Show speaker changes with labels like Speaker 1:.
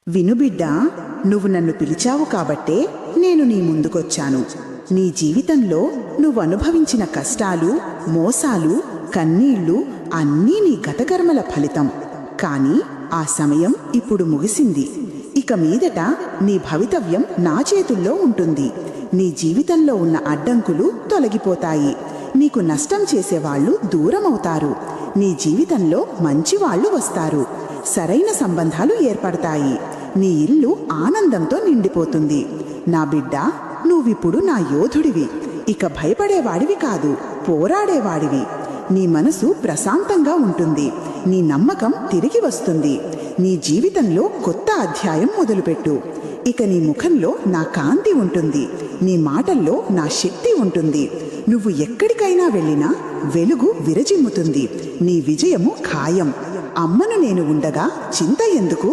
Speaker 1: విను బిడ్డా, నువ్వు నన్ను పిలిచావు కాబట్టే నేను నీ ముందుకొచ్చాను. నీ జీవితంలో నువ్వు అనుభవించిన కష్టాలు, మోసాలు, కన్నీళ్లు అన్నీ నీ గతకర్మల ఫలితం. కానీ ఆ సమయం ఇప్పుడు ముగిసింది. ఇక మీదట నీ భవితవ్యం నా చేతుల్లో ఉంటుంది. నీ జీవితంలో ఉన్న అడ్డంకులు తొలగిపోతాయి. నీకు నష్టం చేసేవాళ్లు దూరమవుతారు. నీ జీవితంలో మంచివాళ్లు వస్తారు. సరైన సంబంధాలు ఏర్పడతాయి. నీ ఇల్లు ఆనందంతో నిండిపోతుంది. నా బిడ్డ, నువ్విప్పుడు నా యోధుడివి. ఇక భయపడేవాడివి కాదు, పోరాడేవాడివి. నీ మనసు ప్రశాంతంగా ఉంటుంది. నీ నమ్మకం తిరిగి వస్తుంది. నీ జీవితంలో కొత్త అధ్యాయం మొదలుపెట్టు. ఇక నీ ముఖంలో నా కాంతి ఉంటుంది. నీ మాటల్లో నా శక్తి ఉంటుంది. నువ్వు ఎక్కడికైనా వెళ్ళినా వెలుగు విరజిమ్ముతుంది. నీ విజయము ఖాయం. అమ్మను నేను ఉండగా చింత ఎందుకు?